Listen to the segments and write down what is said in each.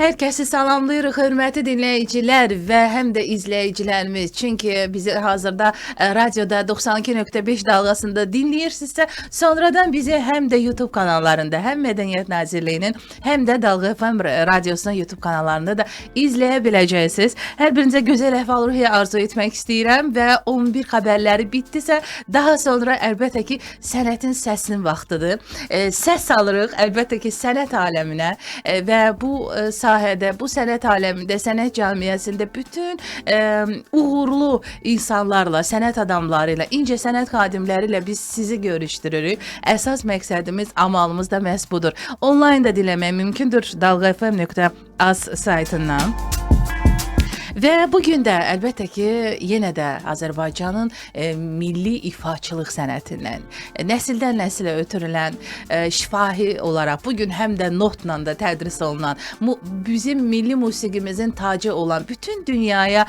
Hər kəsi salamlayırıq, hörmətli dinləyicilər və həm də izləyicilərimiz. Çünki bizi hazırda radioda 92.5 dalğasında dinləyirsinizsə, sonradan bizi həm də YouTube kanallarında, həm Mədəniyyət Nazirliyinin, həm də Dalğa FM radiosunun YouTube kanallarında da izləyə biləcəksiniz. Hər birinizə gözəl əhval-ruhiyyə arzu etmək istəyirəm və 11 xəbərləri bitdisə, daha sonra əlbəttə ki, sənətin səsinin vaxtıdır. Səs alırıq əlbəttə ki, sənət aləminə və bu sahədə, bu sənət aləmində, sənət cəmiyyətində bütün uğurlu insanlarla, sənət adamları ilə, incə sənət xadimləri ilə biz sizi görüşdürürük. Əsas məqsədimiz, amalımız da məhz budur. Onlayn da dinləmək mümkündür dalğafm.az saytından. Və bugün də əlbəttə ki, yenə də Azərbaycanın milli ifaçılıq sənətindən, nəsildən nəsilə ötürülən şifahi olaraq, bugün həm də notla da tədris olunan, bizim milli musiqimizin tacı olan, bütün dünyaya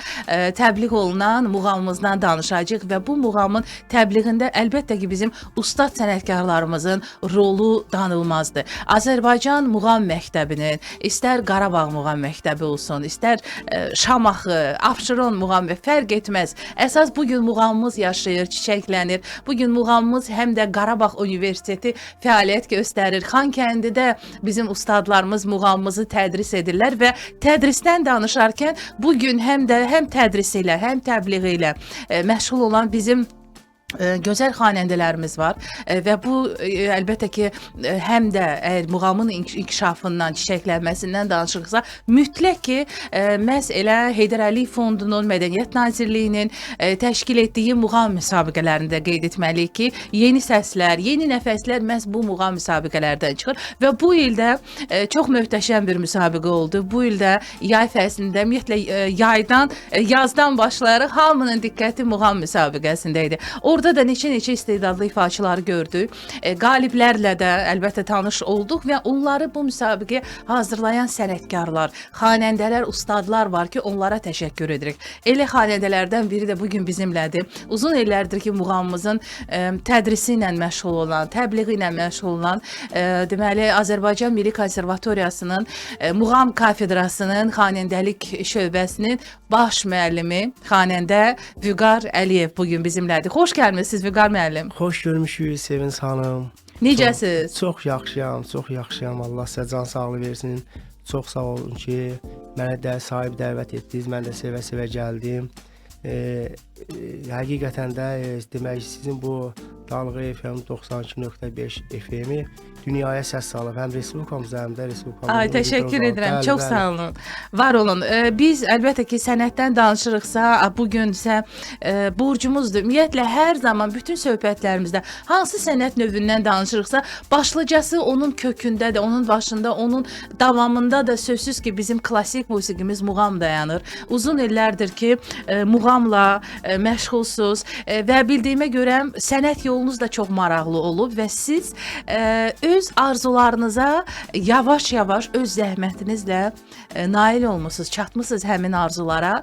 təbliğ olunan muğamımızdan danışacağıq və bu muğamın təbliğində əlbəttə ki, bizim ustad sənətkarlarımızın rolu danılmazdır. Azərbaycan muğam məktəbinin, istər Qarabağ muğam məktəbi olsun, istər Şamaxı, Abşeron muğamı fərq etməz. Əsas bugün muğamımız yaşayır, çiçəklənir. Bugün muğamımız həm də Qarabağ Universiteti fəaliyyət göstərir. Xankəndidə bizim ustadlarımız muğamımızı tədris edirlər və tədrisdən danışarkən bugün həm tədris ilə, həm təbliğ ilə məşğul olan bizim gözəl xanəndələrimiz var və bu əlbəttə ki, həm də əgər muğamın inkişafından, çiçəklənməsindən danışırıqsa, mütləq ki, məhz elə Heydər Əliyev Fondunun, Mədəniyyət Nazirliyinin təşkil etdiyi muğam müsabiqələrində qeyd etməliyik ki, yeni səslər, yeni nəfəslər məhz bu muğam müsabiqələrdən çıxır və bu ildə çox möhtəşəm bir müsabiqə oldu. Bu ildə yay fəslində, ümumiyyətlə yazdan başlayaraq hamının diqqəti muğam müsabiqəsində idi. Orada da neçə istedadlı ifaçıları gördük. Qaliblərlə də əlbəttə tanış olduq və onları bu müsabiqəyə hazırlayan sənətkarlar, xanəndələr, ustadlar var ki, onlara təşəkkür edirik. Elə xanəndələrdən biri də bugün bizimlədir. Uzun illərdir ki, muğamımızın tədrisi ilə məşğul olan, təbliği ilə məşğul olan, deməli, Azərbaycan Milli Konservatoriyasının, Muğam Kafedrasının xanəndəlik şöbəsinin baş müəllimi, xanəndə Vüqar Əliyev bugün bizimlədir. Xoş gəlmisiniz Vüqar müəllim. Xoş görmüşük Sevinç xanım. Necəsiz? Çox yaxşıyam. Allah sizə can sağlığı versin. Çox sağ olun ki, mənə də sahib dəvət etdiniz. Mən də sevə-sevə gəldim. Həqiqətən də demək sizin bu Dalğa FM 92.5 FM-i dünyaya səs salıb, həm Respublikamızda, həm də Respublikamızda. Ay, təşəkkür edirəm. Çox sağ olun. Var olun. Biz əlbəttə ki, sənətdən danışırıqsa, bugün isə borcumuzdur. Ümumiyyətlə, hər zaman bütün söhbətlərimizdə hansı sənət növündən danışırıqsa, başlıcası onun kökündədir, onun başında, onun davamında da sözsüz ki, bizim klassik musiqimiz muğam dayanır. Uzun illərdir ki, muğamla məşğulsuz və bildiyimə görə sənət yolunuz da çox maraqlı olub və siz öz arzularınıza yavaş-yavaş öz zəhmətinizlə nail olmusunuz, çatmısınız həmin arzulara.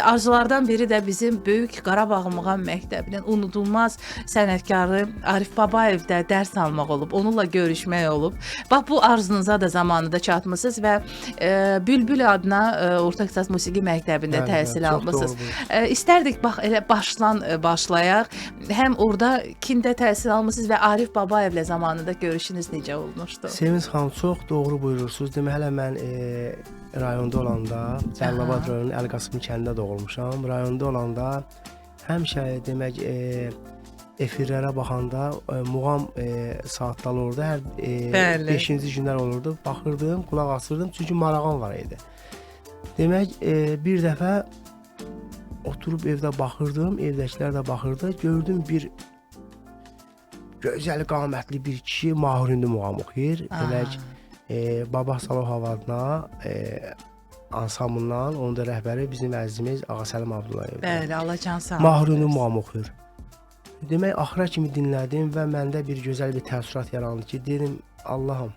Arzulardan biri də bizim böyük Qarabağ Muğam Məktəbinin unudulmaz sənətkarı Arif Babayevdə dərs almaq olub, onunla görüşmək olub. Bax, bu arzunuza da zamanında çatmısınız və Bülbül adına Orta İxtisas Musiqi Məktəbində təhsil almısınız. İstərdik, bax, elə başdan başlayaq. Həm orada kimdə təhsil almısınız və Arif Babayevlə zamanında görüşünüz necə olmuşdu? Sevinç xanım, çox doğru buyurursunuz. Demək, hələ mən rayonda olanda, Cəlilabad rayonunun Əliqasım kəndində doğulmuşam. Rayonda olanda həmişə demək efirlərə baxanda muğam saatlar olurdu. Hər 5-ci günlər olurdu. Baxırdım, qulaq asırdım çünki marağım var idi. Demək, bir dəfə oturub evdə baxırdım, evdəkilər də baxırdı. Gördüm bir gözəl qamətli bir kişi Mahurindi muğam oxuyur. Demək, Baba Salov adına ansamblından, onun da rəhbəri bizim əzizimiz Ağa Səlim Abdullayev. Bəli, Allah can sağ Mahurindi muğam oxuyur. Demək, axıra kimi dinlədim və məndə bir gözəl bir təəssürat yarandı ki, dedim, Allahım,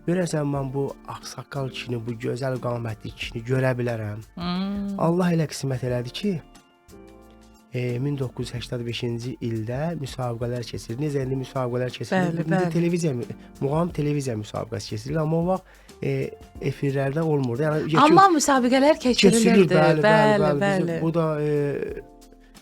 görəsən mən bu ağsaqqal kişini, bu gözəl qamətli kişini görə bilərəm. Allah elə qismət elədi ki, 1985-ci ildə müsabiqələr keçirildi. Necə indi müsabiqələr keçirildi? İndi televiziya, muğam televiziya müsabiqəsi keçirildi. Amma o vaxt efirlərdə olmurdu. Yəni Amma müsabiqələr keçirilirdi. bəli. Bu da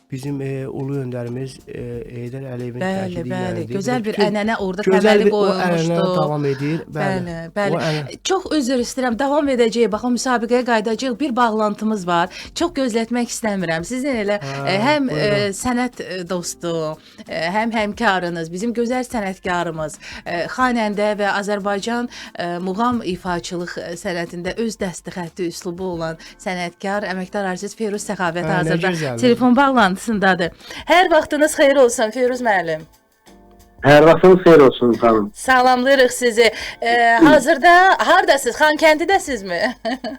bizim ulu öndərimiz Heydər Əliyevin Bəli. Gözəl bir ənənə orada təməli qoyulmuşdu. Ənənə davam edir. Bəli. Çox üzr istəyirəm. Davam edəcəyik. Baxın, müsabiqəyə qayıdacağıq. Bir bağlantımız var. Çox gözlətmək istəmirəm. Sizin elə həm sənət dostu, həm həmkarınız, bizim gözəl sənətkarımız, xanəndə və Azərbaycan muğam ifaçılıq sənətində öz dəstəxətti üslubu olan sənətkar, əməkdar artist Firuz Səxavət hazırda telefon bağlantısındadır. Hər vaxtınız xeyir olsun Firuz müəllim. Hər vaxtınız xeyir olsun xanım. Salamlayırıq sizi. Hazırda hardasınız? Xankəndidəsizmi?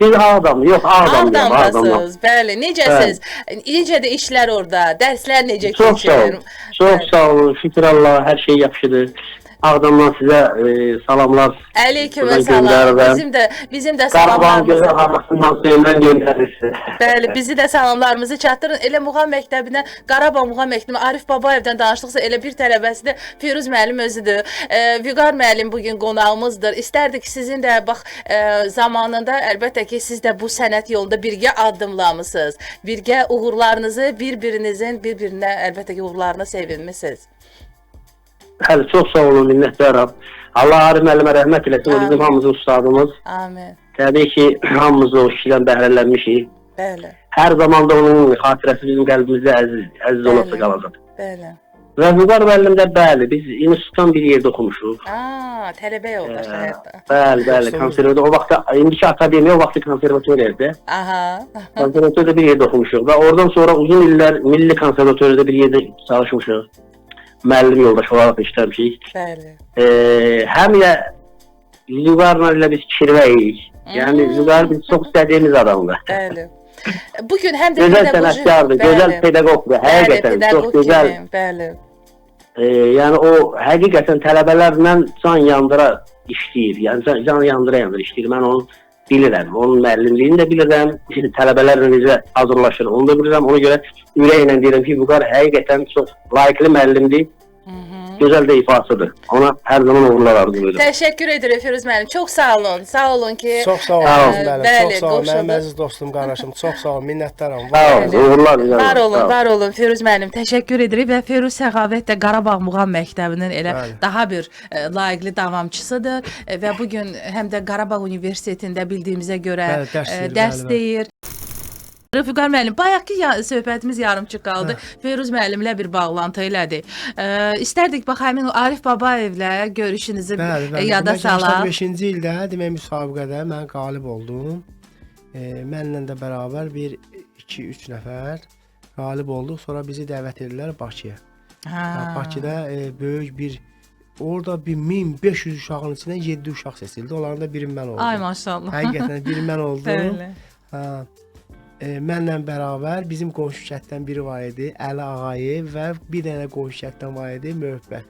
Biz Ağdam, yox Ağdamdayım. Ağdamdasınız. Bəli. Necəsiz? Necədir işlər orada? Dərslər necə keçir? Çox sağ olun. Şükür Allah, hər şey yaxşıdır. Ağdamdan sizə salamlar. Əleyküm və salam. Bizim də Qarabağın gözəl havasından suyundan göndərirsiniz. Bəli, bizi də salamlarımızı çatdırın. Elə muğam məktəbinə, Qarabağ muğam məktəbinə Arif Babayevdən danışdıqsa elə bir tələbəsi də Firuz müəllim özüdür. Vüqar müəllim bugün qonağımızdır. İstərdik ki, sizin də bax zamanında əlbəttə ki, siz də bu sənət yolunda birgə addımlamısınız. Birgə uğurlarınızı bir-birinə əlbəttə ki, uğurlarına sevinmisiniz. Hələ çox sağ olun, minnətdaram. Allah Arif müəllimə rəhmət eləsin, o bizim hamımızın ustadımız. Amin. Təbii ki, hamımız o işdən bəhrələnmişik. Bəli. Hər zaman da onun xatirəsi bizim qəlbimizdə əziz olası qalacaq. Bəli. Və Vüqar müəllim də bəli, biz institutdan bir yerdə oxumuşuq. Tələbə yoldaşı həyatda. Bəli, konservatoriya. O vaxtda, indiki akademiya, o vaxtı konservatoriyaydı. Konservatoriyada bir yerdə oxumuşuq və oradan sonra uzun illər Milli konservatoriyada bir yerdə çalışmışıq. Müəllim yoldaşı olaraq işləmişik. Bəli. Həm də Vüqarla ilə biz kirvəyik. Yəni Vüqar biz çox istədiyimiz adamdır. Bəli. Bugün həm də gözəl sənətkardır, gözəl pedaqoqdur, həqiqətən çox gözəl. Bəli. Yəni o həqiqətən tələbələrlə can yandıra işləyir. Yəni can yandıra işləyir. Mən onu bilirəm. Onun müəllimliyini də bilirəm. Tələbələrlə necə hazırlaşır, onu da bilirəm. Ona görə ürəklə deyirəm ki, Vüqar həqiqətən çox layiqli müəllimdir. Gözəl də ifasıdır. Ona hər zaman uğurlar arzulayıram. Təşəkkür edirəm Firuz müəllim. Çox sağ olun. Sağ olun ki. Çox sağ olun müəllim. Çox sağ olun. Mənim əziz dostum, qardaşım. Çox sağ olun. Minnətdaram. Uğurlar. Var olun Firuz müəllim. Təşəkkür edirik və Firuz Səxavət də Qarabağ muğam məktəbinin elə daha bir layiqli davamçısıdır və bu gün həm də Qarabağ Universitetində bildiyimizə görə dərs deyir. Vüqar müəllim, bayaqki söhbətimiz yarımçıq qaldı. Firuz müəllimlə bir bağlantı elədik. İstərdik bax həmin o Arif Babayevlə görüşünüzü yada salaq. 85-ci ildə demək müsabiqədə mən qalib oldum. Mənlə də bərabər 2-3 nəfər qalib olduq. Sonra bizi dəvət edilər Bakıya. Bakıda böyük bir orada 1500 uşağın içindən 7 uşaq seçildi. Onların da biri mən oldum. Ay maşallah. Həqiqətən biri mən oldum. Bəli. Mənlə bərabər bizim qonşu şəhərdən biri var idi, Əli Ağayev və bir dənə qonşu şəhərdən var idi, Möhbət.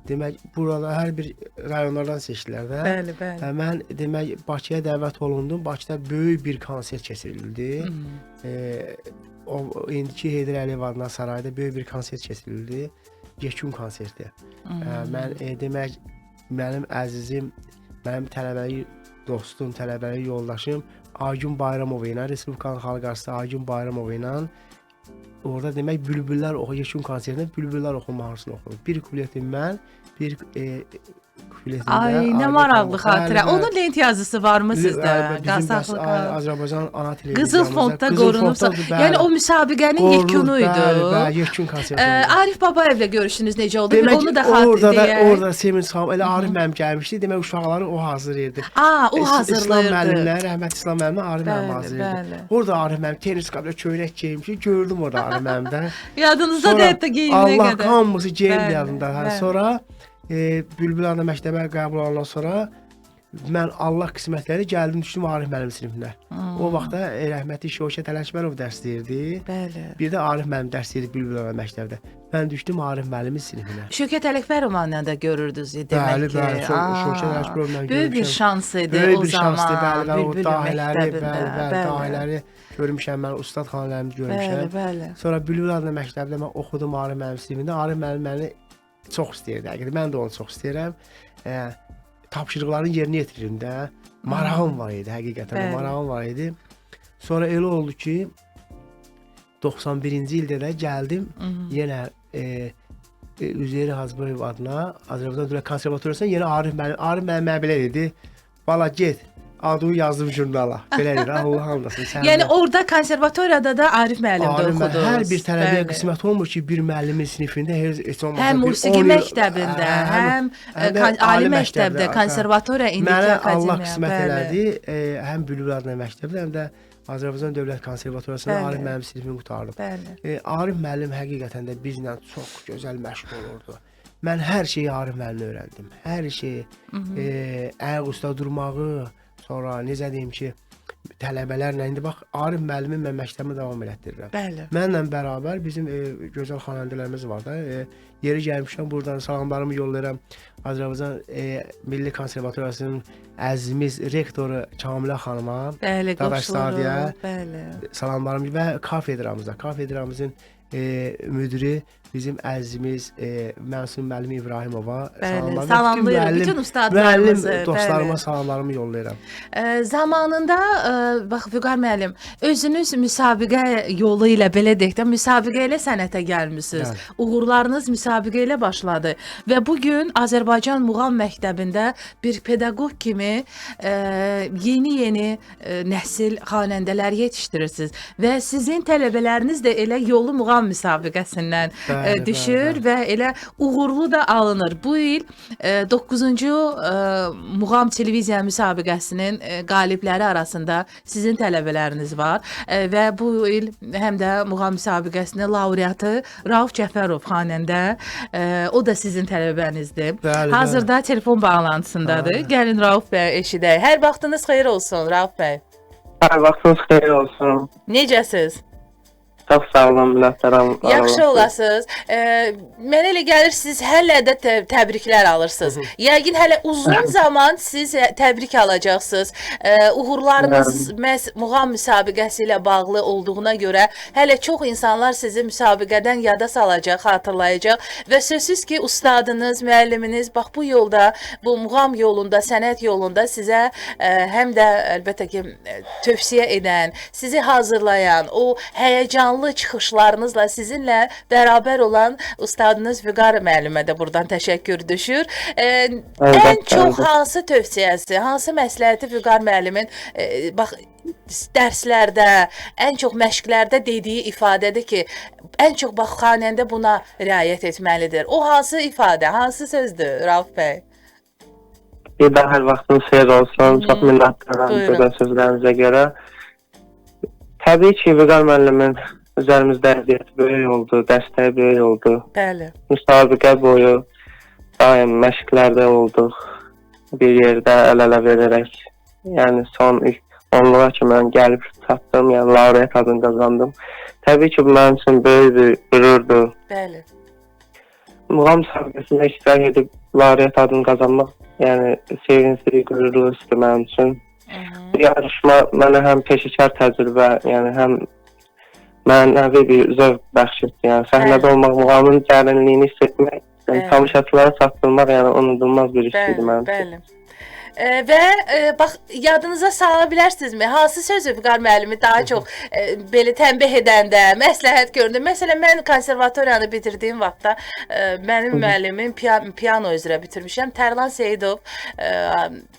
Demək, burada hər bir rayonlardan seçdilər də. Bəli. Mən demək Bakıya dəvət olundum. Bakıda böyük bir konsert keçirildi. O indiki Heydər Əliyev adına sarayda böyük bir konsert keçirildi. Yekun konserti. Mən demək mənim əzizim, mənim tələbəli dostum, tələbəli yoldaşım Agün Bayramov ilə, Respublikanın xalq artisti Agün Bayramov ilə orada demək bülbüllər yekun konsertində bülbüllər oxunmasını oxudum. Bir kupletim mən, bir kupletim də. Ay, nə maraqlı xatirə. Onun lent yazısı varmı sizdə? Bizim Azərbaycan ana televiziyamızda Qızıl fondda qorunubsa. Yəni o müsabiqənin yekunu idi. Bəli, yekun konserti. Arif Babayevlə görüşünüz necə oldu? Onu da xatırlayaq. Orada Sevinç xanım, elə Arif müəllim gəlmişdi. Demək uşaqları o hazırlayırdı. O hazırlayırdı. İslam müəllimləri, rəhmət İslam müəllimi Arif müəllim hazırlayırdı. Orada Arif müəllim tenis qabla köynək geyinmiş, gördüm orada Arif müəllimdə. Yadınızda da hətta geyinməyə qədər. Allah hamısı geyindi yadımda. Sonra Bülbül ana məktəbə qəbul olandan sonra mən Allah qismətləri gəldim düşdüm Arif müəllim sinifinə. O vaxtda rəhmətli Şövkət Ələkbərov dərs deyirdi. Bəli. Bir də Arif müəllim dərs deyirdi Bülbül ana məktəbdə. Mən düşdüm Arif müəllimin sinifinə. Şövkət Ələkbərovla da görürdünüz demək ki. Bəli. Şövkət Ələkbərovla görmüşəm. Böyük bir şans idi o zaman. Bülbül dahiləri görmüşəm mən, ustad xanələrimi görmüşəm. Bəli. Sonra Bülbül ana məktəbdə mən oxudum Arif müəllim sinifində. Arif müəllim məni çox istəyirdi. Həqiqətən mən də onu çox istəyirəm. tapşırıqların yerinə yetirirdim də. Marağım var idi, həqiqətən də Bəli. marağım var idi. Sonra elə oldu ki 91-ci ildə də gəldim yenə Üzeyir Hacıbayev adına Azərbaycan Dövlət Konservatoriyasına yenə Arif müəllim mənə belə dedi. Bala get, adını yazdım jurnala. Belə dedi, Allah hamdasın. Yəni orada konservatoriyada da Arif müəllimdə oxudunuz. Hər bir tələbəyə Bəli. qismət olmur ki, bir müəllimin sinifində heç olmasa Həm bir musiqi 10 il- məktəbində, həm ali məktəbdə, konservatoriya, indiki Mənə akademiya. Allah qismət Bəli. elədi. Həm Bülbül adına məktəbdə, həm də Azərbaycan Dövlət Konservatoriyasında Bəli. Arif müəllim sinifini qurtardım. Bəli. Arif müəllim həqiqətən də bizlə çox gözəl məşğul olurdu. Mən hər şeyi Arif müəllimdən öyrəndim. Hər şeyi, ayaq üstə durmağı, sonra necə deyim ki, tələbələrlə indi bax Arif müəllimi mən məktəbimə davam elətdirirəm. Bəli. Mənlə bərabər bizim gözəl xanəndələrimiz var da. Yeri gəlmişəm buradan salamlarımı yollayıram Azərbaycan Milli Konservatoriyasının əzizimiz rektoru Kamilə xanıma. Bəli, Dadaşlardiyə. Bəli. Salamlarımı və kafedramızın müdiri bizim əzizimiz Məsum müəllim İbrahimova Bəli, salamlayıram bütün ustadlarımızı. Müəllim dostlarıma Bəli. salamlarımı yollayıram. Zamanında bax Vüqar müəllim, özünüz müsabiqə yolu ilə belə deyək də müsabiqə ilə sənətə gəlmisiniz. Bəli. Uğurlarınız müsabiqə ilə başladı və bu gün Azərbaycan Muğam Məktəbində bir pedaqoq kimi yeni nəsil xanəndələr yetişdirirsiniz və sizin tələbələriniz də elə yolu Muğam müsabiqəsindən düşür və elə uğurlu da alınır. Bu il 9-cu Muğam televiziya müsabiqəsinin qalibləri arasında sizin tələbələriniz var və bu il həm də Muğam müsabiqəsinin laureatı Rauf Cəfərov xanəndə, o da sizin tələbənizdir. Bəli, Hazırda telefon bağlantısındadır. Gəlin Rauf bəy eşidək. Hər vaxtınız xeyir olsun Rauf bəy. Hər vaxtınız xeyir olsun. Necəsiz? Çox sağ olun, minnətdaram. Yaxşı olasınız. Mənə elə gəlir siz hələ də təbriklər alırsınız. Yəqin hələ uzun zaman siz təbrik alacaqsınız. Uğurlarınız məhz Muğam müsabiqəsi ilə bağlı olduğuna görə hələ çox insanlar sizi müsabiqədən yada salacaq, xatırlayacaq və sözsüz ki, ustadınız, müəlliminiz bax bu yolda, bu Muğam yolunda, sənət yolunda sizə həm də əlbəttə ki, tövsiyə edən, sizi hazırlayan, o həyəcanlı çıxışlarınızla sizinlə bərabər olan ustadınız Vüqar müəllimə də buradan təşəkkür düşür. Ən çox hansı tövsiyəsi, hansı məsləhəti Vüqar müəllimin bax dərslərdə, ən çox məşqlərdə dediyi ifadədir ki, ən çox bax xanəndə buna riayət etməlidir. O hansı ifadə, hansı sözdür Rauf bəy? Bir daha hər vaxtınız xeyir olsun. Çox minnətdaram gözəl sözlərinizə görə. Təbii ki, Vüqar müəllimin üzerimizdə əziyyəti böyük oldu, dəstəyi böyük oldu. Bəli. Müsabiqə boyu daim məşqlərdə olduq. Bir yerdə əl-ələ verərək. Yəni son ilk onluğa ki mən gəlib çatdım, yəni laureat adını qazandım. Təbii ki, bu mənim üçün böyük bir qürurdur. Bəli. Muğam müsabiqəsində iştirak edib laureat adını qazanmaq, yəni sevincli, qürurlu histir mənim üçün. Bu yarışma mənə həm peşəkar təcrübə, yəni həm mənəvi bir zövq bəxş etdi. Yəni səhnədə olmaq, muğamın dərinliyini hiss etmək, yəni tamaşaçılara çatdırmaq, yəni unudulmaz bir iş idi mənim üçün. Bəli. Və bax yadınıza sala bilərsinizmi? Hansı sözü Vüqar müəllimi daha çox belə tənbih edəndə, məsləhət göründü? Məsələn, mən konservatoriyanı bitirdiyim vaxtda mənim müəllimim piano üzrə bitirmişəm. Tərlan Seyidov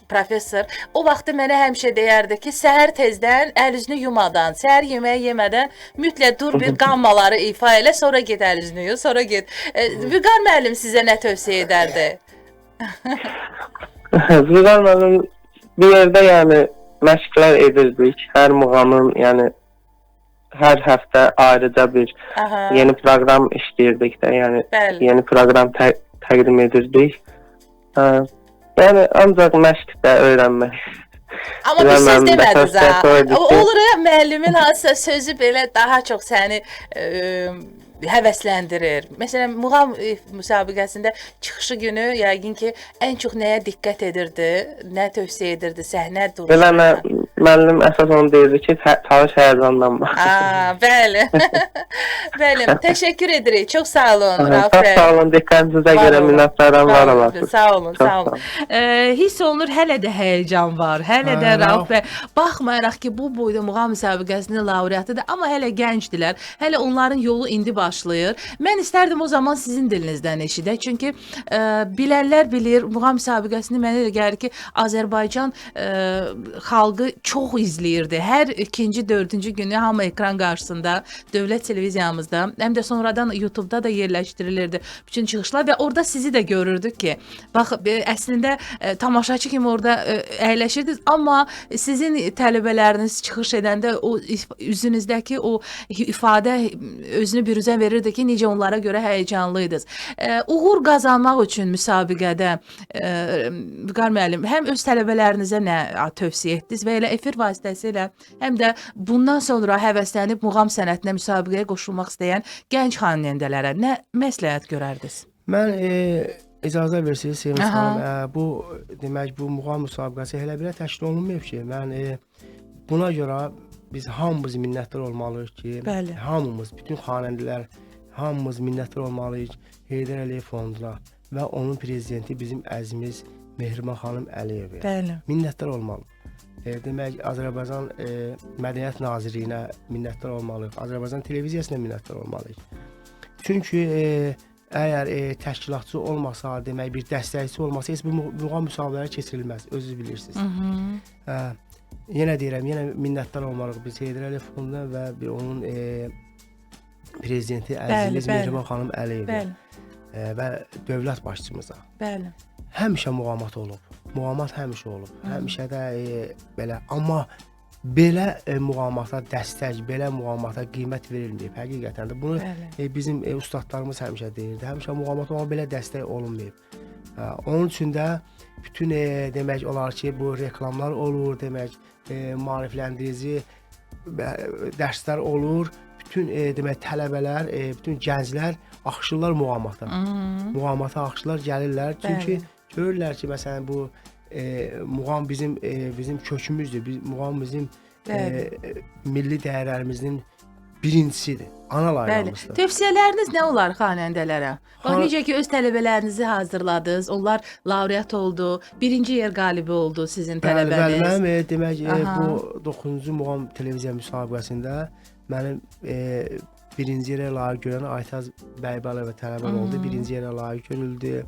professor. O vaxtı mənə həmişə deyərdi ki, səhər tezdən əl üzünü yumadan, səhər yeməyi yemədən mütləq dur bir qammaları ifa elə, sonra get əl üzünü yu, sonra get. Vüqar müəllim sizə nə tövsiyə edərdi? Vüqar müəllim bir yerdə yəni məşqlər edirdik. Hər muğamın yəni hər həftə ayrıca bir yeni proqram işləyirdik də, yəni yeni proqram təqdim edirdik. Yəni ancaq məşqdə öyrənmək. Amma bir söz demədiniz ha. Olur ya, müəllimin hansısa sözü belə daha çox səni həvəsləndirir. Məsələn, Muğam müsabiqəsində çıxışı günü yəqin ki, ən çox nəyə diqqət edirdi, nə tövsiyə edirdi, səhnə duruşuna? müəllim əsas onu deyirdi ki, çalış həyəcandan bax. Bəli. Bəli, təşəkkür edirik. Çox sağ olun, Rauf Çox bəy. sağ olun, diqqətinizə görə minnətdaram, var olasınız. Sağ olun, Çox sağ olun. Hiss olunur, hələ də həyəcan var. Hələ də Rauf bəy, baxmayaraq ki, bu boyda muğam müsabiqəsinin laureatıdır, amma hələ gəncdilər. Hələ onların yolu indi başlayır. Mən istərdim o zaman sizin dilinizdən eşidək. Çünki bilənlər bilir, muğam müsabiqəsini mənə elə gəlir ki, Azərbaycan xalqı çox izləyirdi. Hər ikinci, dördüncü günü hamı ekran qarşısında, dövlət televiziyamızda, həm də sonradan YouTube-da da yerləşdirilirdi bütün çıxışlar və orada sizi də görürdük ki, bax, əslində tamaşaçı kimi orada əyləşirdiniz, amma sizin tələbələriniz çıxış edəndə o üzünüzdəki o ifadə özünü büruzə verirdi ki, necə onlara görə həyəcanlıydınız. Uğur qazanmaq üçün müsabiqədə Vüqar müəllim, həm öz tələbələrinizə nə tövsiyə etdiniz və elə efir vasitəsilə həm də bundan sonra həvəslənib muğam sənətinə müsabiqəyə qoşulmaq istəyən gənc xanəndələrə nə məsləhət görərdiniz? Mən icazə versiniz Sevim xanım, bu demək bu muğam müsabiqəsi elə belə təşkil olunmayıb ki, mən buna görə biz hamımız minnətdar olmalıyıq ki, hamımız, bütün xanəndələr hamımız minnətdar olmalıyıq Heydər Əliyev fonduna və onun prezidenti bizim əzimiz Mehriban xanım Əliyevə. Minnətdar olmalıyıq. Demək, Azərbaycan Mədəniyyət Nazirliyinə minnətdar olmalıyıq. Azərbaycan televiziyasına minnətdar olmalıyıq. Çünki əgər təşkilatçı olmasa, demək, bir dəstəkçi olmasa, heç bu muğam müsabiqələri keçirilməz, özünüz bilirsiniz. Yenə deyirəm, yenə minnətdar olmalıyıq biz Heydər Əliyev fonduna və onun prezidenti əzimiz Mehriban xanım Əliyevə və dövlət başçımıza. Həmişə muğamat olub. Muğamat həmişə olub. Həmişə də belə, amma belə muğamata dəstək, belə muğamata qiymət verilməyib. Həqiqətən də bunu bizim ustadlarımız həmişə deyirdi. Həmişə muğamat olmaq belə dəstək olunmayıb. Onun üçün də bütün demək olar ki, bu reklamlar olur, demək, maarifləndirici dərslər olur. Bütün demək tələbələr, bütün gənclər axışırlar muğamata. Muğamata axışırlar, gəlirlər. Çünki görürlər ki, məsələn bu muğam bizim kökümüzdür. Muğam bizim milli dəyərlərimizin birincisidir. Ana laylağımızdır. Tövsiyələriniz nə olar xanəndələrə? Bax, necə ki, öz tələbələrinizi hazırladınız, onlar laureat oldu, birinci yer qalibi oldu sizin tələbəniz. Bəli, mənim demək, bu 9-cu muğam televiziya müsabiqəsində mənim birinci yerə layiq görən Aytaz Bəybəlova tələbə oldu, birinci yerə layiq görüldü.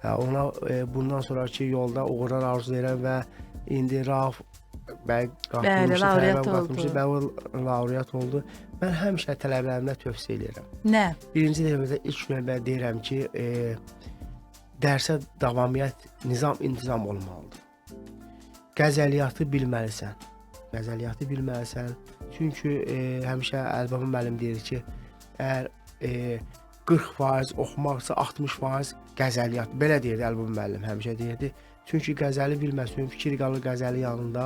Ona bundan sonraki yolda uğurlar arzulayıram və indi Rauf bəy qatılmışdı və o laureat oldu. Mən həmişə tələbələrimə tövsiyə edirəm. Nə? Birinci növbədə ilk növbədə deyirəm ki, dərsə davamiyyət, nizam-intizam olmalıdır. Qəzəliyyatı bilməlisən. Qəzəliyyatı bilməlisən. Çünki həmişə Əlbaba müəllim deyir ki, əgər 40% oxumaqsa 60% qəzəliyyat. Belə deyirdi Əlbaba müəllim, həmişə deyirdi. Çünki qəzəli bilməsin, fikir qalır qəzəli yanında,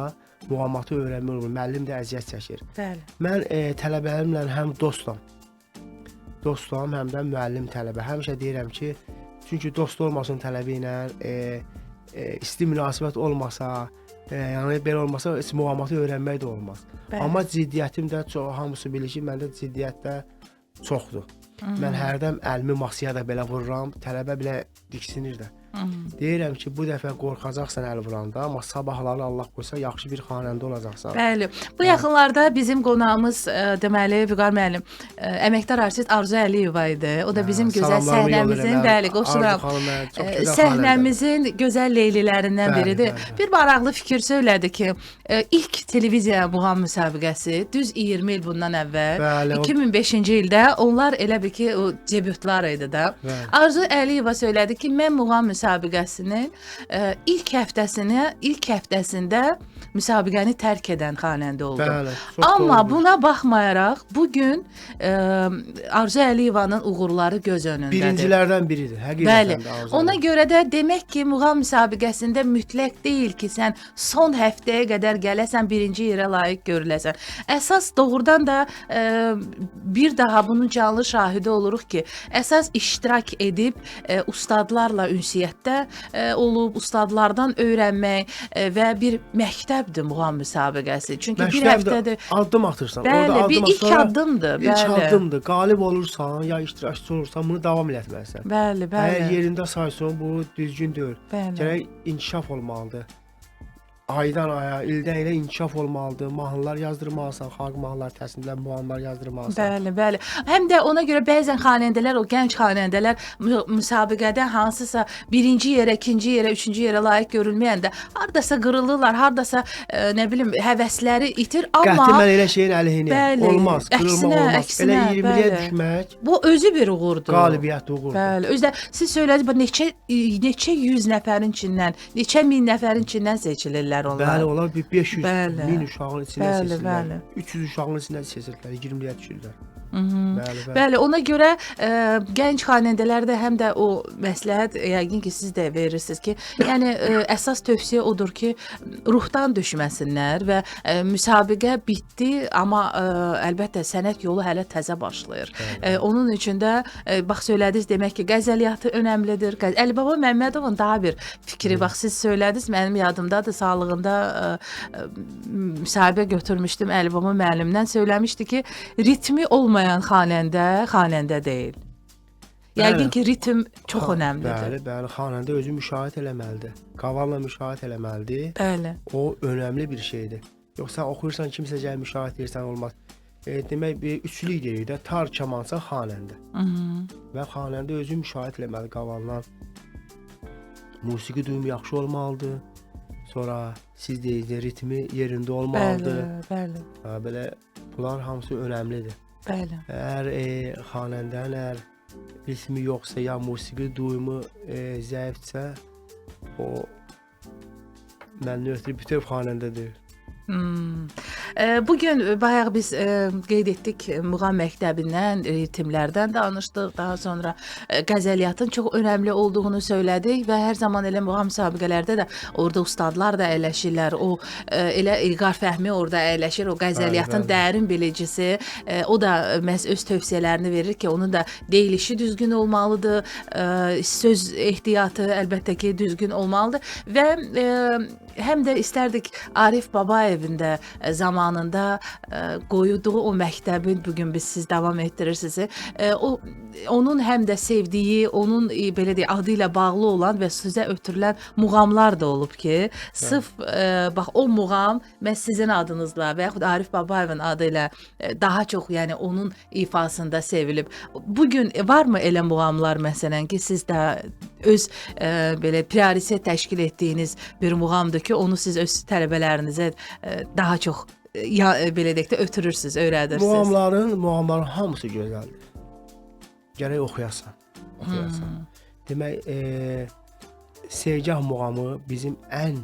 muğamatı öyrənmək olur. Müəllim də əziyyət çəkir. Mən tələbələrimlə həm dostam, həm də müəllim tələbə. Həmişə deyirəm ki, çünki dost olmasın tələbə ilə, isti münasibət olmasa, yəni belə olmasa heç muğamatı öyrənmək də olmaz. Amma ciddiyyətim də çox, hamısı bilir ki, məndə ciddiyyət də çoxdur. Mən hərdən əlimi masaya da belə vururam, tələbə belə diksinir də. Deyirəm ki, bu dəfə qorxacaqsan əl vuranda, amma sabahları Allah qoysa yaxşı bir xanəndə olacaqsan. Bəli. Bu yaxınlarda bizim qonağımız deməli Vüqar müəllim, əməkdar artist Arzu Əliyeva idi. O da bizim gözəl səhnəmizin, bəli, qoşuram. Səhnəmizin gözəl leylilərindən biridir. Bir maraqlı fikir söylədi ki, ilk televiziya muğam müsabiqəsi düz 20 il bundan əvvəl 2005-ci ildə onlar elə bir ki, o debütlar idi da. Arzu Əliyeva söylədi ki, mən muğam müsabiqəsinin ilk həftəsində müsabiqəni tərk edən xanəndə oldu. Amma buna baxmayaraq bugün Arzu Əliyevanın uğurları göz önündədir. Birincilərdən biridir, həqiqətən də. Ona görə də demək ki, muğam müsabiqəsində mütləq deyil ki, sən son həftəyə qədər gələsən, birinci yerə layiq görüləsən. Əsas doğrudan da bir daha bunun canlı şahidi oluruq ki, əsas iştirak edib ustadlarla ünsiyyətdə olub, ustadlardan öyrənmək və bir məktəb məktəbdir muğam müsabiqəsi. Çünki bir Məktəbdə həftədir. addım atırsan. Bəli, Orada bir addım ilk sonra addımdır. İlk Bəli. addımdır. Qalib olursan, ya iştirakçı olursan bunu davam etməlisən. Bəli, Əgər bəli. yerində saysan bu düzgün deyil. Bəli. Gərək inkişaf olmalıdır. Aydan aya, ildən ilə inkişaf olmalıdır. Mahnılar yazdırmalısan, xalq mahnılar, təsniflər, muğamlar yazdırmalısan. Bəli, bəli. Həm də ona görə bəzən xanəndələr, o gənc xanəndələr müsabiqədə hansısa birinci yerə, ikinci yerə, üçüncü yerə layiq görülməyəndə hardasa qırılırlar, hardasa nə bilim həvəsləri itir, amma Qəti mən elə şeyin əleyhinə. Bəli, Olmaz, qırılmaq əksinə, olmaz. əksinə, Elə 20-yə bəli. düşmək bu özü bir uğurdur. qalibiyyət uğurdur. Bəli, özdə siz söylədiniz, bu neçə yüz nəfərin içindən, neçə min nəfərin içindən seçilirlər onlar. Bəli, onlar bir 500 Bəli. min uşağın içindən Bəli, seçirlər. bəli. 300 uşağın içindən seçirlər, 20-yə düşürlər. Mhm. Bəli, bəli. Bəli, ona görə gənc xanəndələr də həm də o məsləhət yəqin ki, siz də verirsiniz ki, yəni əsas tövsiyə odur ki, ruhdan düşməsinlər və müsabiqə bitdi, amma əlbəttə sənət yolu hələ təzə başlayır. Onun üçün də bax söylədiniz demək ki, qəzəliyyatı önəmlidir. Əlibaba Məmmədovun daha bir fikri, bax siz söylədiniz, mənim yadımdadır, sağlığında müsahibə götürmüşdüm Əlibaba müəllimdən, söyləmişdi ki, ritmi olmayan xanəndə deyil. Yəqin ki, ritm çox önəmlidir. Bəli, bəli, xanəndə özü müşahidə eləməlidir. Qavalla müşahidə eləməlidir. Bəli. O önəmli bir şeydir. Yoxsa oxuyursan kimsə gəl müşahidə edirsən olmaz. Demək bir üçlük deyirik də, tar kamansa xanəndə. Və xanəndə özü müşahidə eləməli qavallan. Musiqi duyumu yaxşı olmalıdır. Sonra siz deyirsiniz ritmi yerində olmalıdır. Bəli, bəli. Belə bunlar hamısı önəmlidir. Bəli. Əgər xanəndənin ritmi yoxsa ya musiqi duyumu zəifsə, o məndən ötürü bütöv xanəndədir. Bugün bayaq biz qeyd etdik muğam məktəbindən, ritmlərdən danışdıq. Daha sonra qəzəliyyatın çox önəmli olduğunu söylədik və hər zaman elə muğam müsabiqələrdə də orada ustadlar da əyləşirlər. O elə İlqar Fəhmi orada əyləşir, o qəzəliyyatın dərin bilicisi. O da məhz öz tövsiyələrini verir ki, onun da deyilişi düzgün olmalıdır, söz ehtiyatı əlbəttə ki, düzgün olmalıdır və həm də istərdik Arif Babayevin də zamanında qoyduğu o məktəbin bugün siz davam etdirirsiniz. Onun həm də sevdiyi, onun belə deyək adı ilə bağlı olan və sizə ötürülən muğamlar da olub ki, sırf bax o muğam məhz sizin adınızla və yaxud Arif Babayevin adı ilə daha çox, yəni onun ifasında sevilib. Bugün varmı elə muğamlar məsələn ki, siz də öz belə prioritet təşkil etdiyiniz bir muğamdır ki, onu siz öz tələbələrinizə daha çox belə deyək də ötürürsüz, öyrədirsiniz. Muğamların hamısı gözəldir. Gərək oxuyasan. Demək, Segah muğamı bizim ən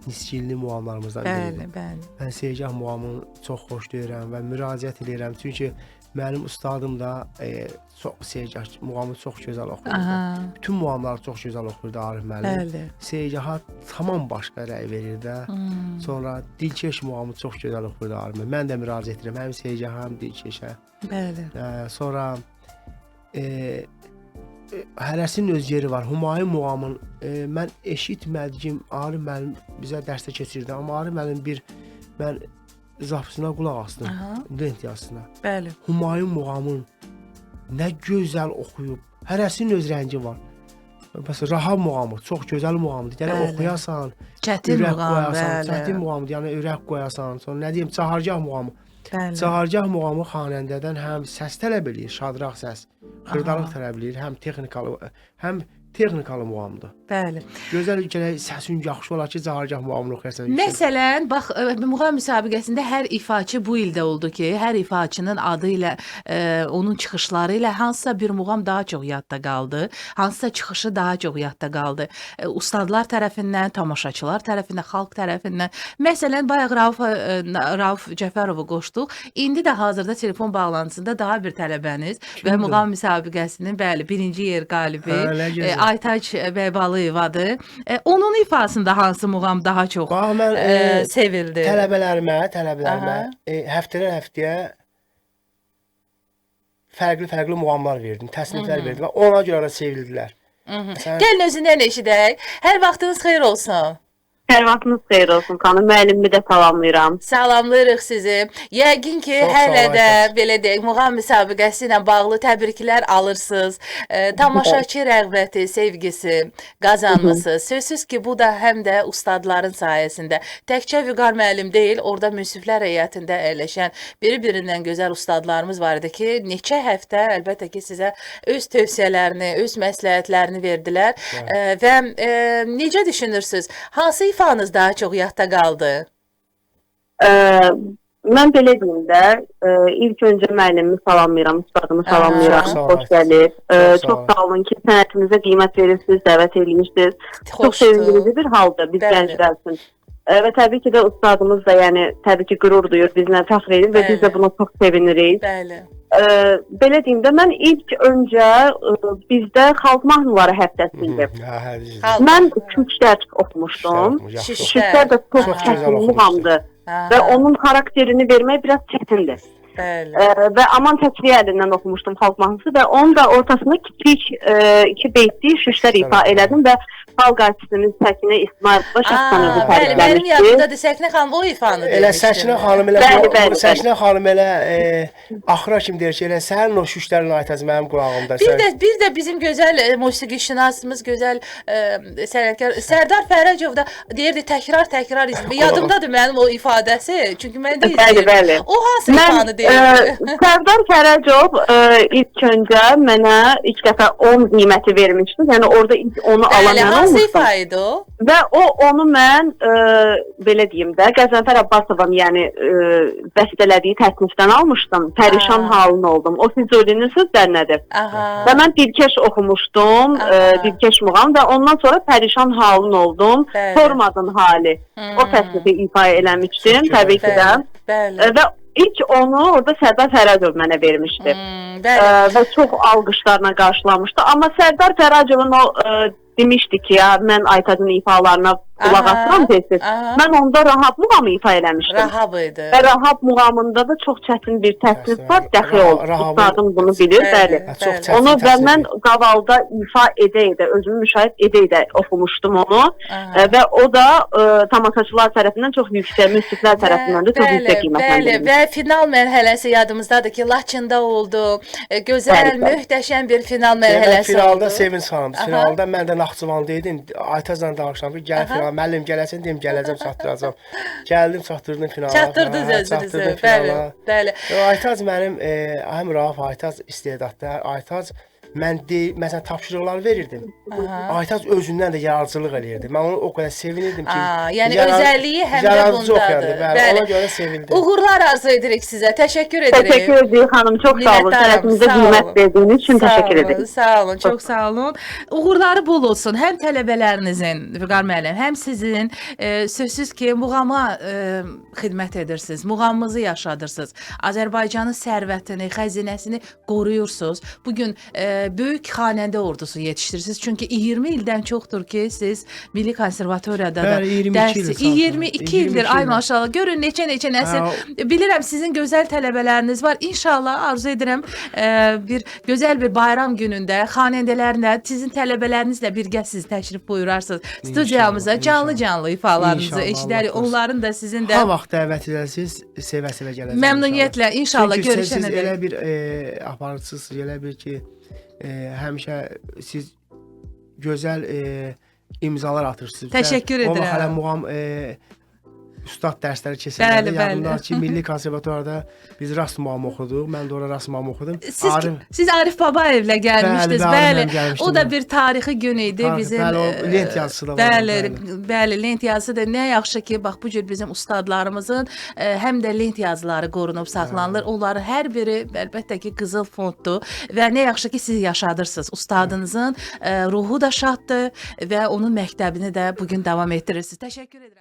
nisçilli muğamlarımızdan biridir. Bəli. Mən Segah muğamını çox xoşlayıram və müraciət edirəm. Çünki mənim ustadım da Segah muğamı çox gözəl oxuyurdu. Bütün muğamları çox gözəl oxuyurdu Arif müəllim. Bəli. Segaha tamam başqa rəy verir də. Sonra Dilkeş muğamı çox gözəl oxuyurdu Arif müəllim. Mən də müraciət edirəm həm Segaha, həm Dilkeşə. Bəli. Sonra hərəsinin öz yeri var. Humayun muğamın mən eşitmədiyim Arif müəllim bizə dərsdə keçirdi. Amma Arif müəllim mən zapsına qulaq asdım. Lent yazısına. Bəli. Humayun muğamın nə gözəl oxuyub. Hərəsinin öz rəngi var. Məsələn, Rahab muğamı çox gözəl muğamdır. Yəni oxuyasan, çətin muğam, bəli. Çətin muğamdır. Yəni ürək qoyasan. Sonra nə deyim, Çahargah muğamı. Bəli. Çahargah muğamı xanəndədən həm səs tələb eləyir, şadıraq səs, xırdalıq tələb eləyir, həm texnikalı muğamdır. Bəli. Gözəl gərək səsin yaxşı olar ki, Çahargah muğamını oxuyasan. Məsələn, bax muğam müsabiqəsində hər ifaçı bu ildə oldu ki, hər ifaçının adı ilə, onun çıxışları ilə hansısa bir muğam daha çox yadda qaldı, hansısa çıxışı daha çox yadda qaldı. Ustadlar tərəfindən, tamaşaçılar tərəfindən, xalq tərəfindən. Məsələn, bayaq Rauf Cəfərovu qoşduq. İndi də hazırda telefon bağlantısında daha bir tələbəniz və muğam müsabiqəsinin bəli, birinci yer qalibi Aytaç Bəbalıyevadır. Onun ifasında hansı muğam daha çox sevildi? Tələbələrimə həftədən həftəyə fərqli muğamlar verdim, təsniflər verdim və ona görə də sevildilər. Gəlin özündən eşidək. Hər vaxtınız xeyir olsun. Sərvatınız xeyir olsun xanım. Müəllimi də salamlayıram. Salamlayırıq sizi. Yəqin ki, Çox sağ hələ olun, də Aytaç. belə deyək, muğam müsabiqəsi ilə bağlı təbriklər alırsınız. Tamaşaçı rəğbəti, sevgisi qazanmısınız. Sözsüz ki, bu da həm də ustadların sayəsində. Təkcə Vüqar müəllim deyil, orada münsiflər heyətində əyləşən bir-birindən gözəl ustadlarımız var idi ki, neçə həftə əlbəttə ki, sizə öz tövsiyələrini, öz məsləhətlərini verdilər. Və necə düşünürsünüz? Hansı ifanız daha çox yadda qaldı? Mən belə deyim də, ilk öncə müəllimimi salamlayıram, ustadımı Çox salamlayıram. sağ Xoş olun. gəlir. Çox Çox sağ sağ olun ki, sənətimizə qiymət verirsiniz, dəvət edirsiniz. Çox Xoşdur. sevindirici bir haldır biz Bəli. gənclər üçün. Və təbii ki də ustadımız da yəni təbii ki qürur duyur, bizlə fəxr edir və Bəli. biz də buna çox sevinirik. Bəli. Belə deyim də, mən ilk öncə bizdə xalq mahnıları həftəsində. Xalq Mən mahnıları. Şüştər oxumuşdum. Şüştər. Şüştər də çox Çox gözəl çətin oxumuşsunuz. muğamdır Aha, və onun xarakterini vermək biraz çətindir. Bəli. Və Aman Təkriyə əlindən oxumuşdum xalq mahnısı və onun da ortasında kiçik iki beytli şüşlər ifa elədim və xalq artistimiz Səkinə İsmail Başaqsanızı Bəli, mənim tərifləmişdi. yadımdadır. Səkinə xanım o ifanı Elə Səkinə xanım elə Bəli, bəli, Səkinə xanım elə axıra kimi deyir ki, elə sənin o şüşlərin aytaz mənim qulağımda. Bir də bizim gözəl musiqişünasımız, gözəl sənətkar Sərdar Fərəcov da deyirdi təkrar izləmək. Yadımdadır mənim o ifadəsi. Çünki mən də Bəli, izləyirdim. bəli. O hansı Mən ifanı deyirdi? Sərdar Fərəcov ilk öncə mənə ilk dəfə 10 qiyməti vermişdi. Yəni orada ilk onu alan Bəli, mən hansı olmuşdum. ifa idi o? Və onu mən belə deyim də Qəzənfər Abbasovun yəni bəstələdiyi təklifdən almışdım. Pərişan halın oldum. O Füzulinin sözlərinədir. Aha. Və mən Dilkeş oxumuşdum, Dilkeş muğam və ondan sonra Pərişan halın oldum. Bəli. Sormadın hali. O təklifi ifa eləmişdim Çox təbii ki də. Bəli. Və ilk onu orada Sərdar Fərəcov mənə vermişdi. Bəli. Və çox alqışlarla qarşılamışdı. Amma Sərdar Fərəcovun o demişdi ki, ya mən Aytadın ifalarına qulaq asıram tez-tez. Mən onda Rahab muğamı ifa eləmişdim. Rahab idi. Və Rahab muğamında da çox çətin bir təklif var, dəxi oldu. Ustadım bunu bilir, bəli. Çox çətin Onu və təklif. mən qavalda ifa edə-edə, özümü müşahidə edə-edə oxumuşdum onu. Və o da tamaşaçılar tərəfindən çox yüksək, münsiflər tərəfindən də çox yüksək qiymətləndirilmişdi. Və final mərhələsi yadımızdadır ki, Laçında oldu. Gözəl, möhtəşəm bir final mərhələsi oldu. Finalda Sevinç xanımdır. Finalda mən də Naxçıvanda idim. Aytazla danışdım ki, gəl final, müəllim gələcək, deyim gələcəm, çatdıracam. Gəldim, çatdırdım finala. Çatdırdınız özünüzü. Bəli, bəli. Aytaz mənim həm Rauf Aytaz istedadlı. Aytaz mən məsələn tapşırıqlar verirdim. Aytaz özündən də yaradıcılıq eləyirdi. Mən onu o qədər sevinirdim ki, yəni özəlliyi həm də bundadır. Bəli, ona görə sevindim. Uğurlar arzu edirik sizə. Təşəkkür edirik. Təşəkkür edirik xanım, çox sağ olun. Sənətimizə qiymət verdiyiniz üçün təşəkkür edirik. Sağ olun, çox sağ olun. Uğurları bol olsun. Həm tələbələrinizin, Vüqar müəllim, həm sizin. Sözsüz ki, muğama xidmət edirsiniz, muğamımızı yaşadırsınız. Azərbaycanın sərvətini, xəzinəsini qoruyursunuz. Bugün böyük xanəndə ordusu yetişdirirsiniz. Çünki 20 ildən çoxdur ki, siz Milli Konservatoriyada da dərs 22 ildir. Ay maşallah. Görün neçə nəsil. Bilirəm sizin gözəl tələbələriniz var. İnşallah arzu edirəm bir gözəl bir bayram günündə xanəndələrlə sizin tələbələrinizlə birgə siz təşrif buyurarsınız. Studiyamıza canlı ifalarınızı eşidərik. Onların da sizin də Ha vaxt dəvət edəsiniz, sevə-sevə gələcəm. Məmnuniyyətlə inşallah görüşənə siz elə bir aparıcısınız, elə bir ki həmişə siz gözəl imzalar atırsınız. Təşəkkür edirəm. O hələ muğam ustad dərsləri keçirdi. Yadımda ki, Milli Konservatoriyada biz rast muğamı oxuduq. Mən də ora rast muğamı oxudum. Siz Arif Babayevlə gəlmişdiniz. Bəli. O da bir tarixi gün idi bizim. Bəli, lent yazısı da var. Bəli, lent yazısı da nə yaxşı ki, bax bu cür bizim ustadlarımızın həm də lent yazıları qorunub saxlanılır. Onların hər biri əlbəttə ki, qızıl fonddur və nə yaxşı ki, siz yaşadırsınız. Ustadınızın ruhu da şaddır və onun məktəbini də bu gün davam etdirirsiniz. Təşəkkür edirəm.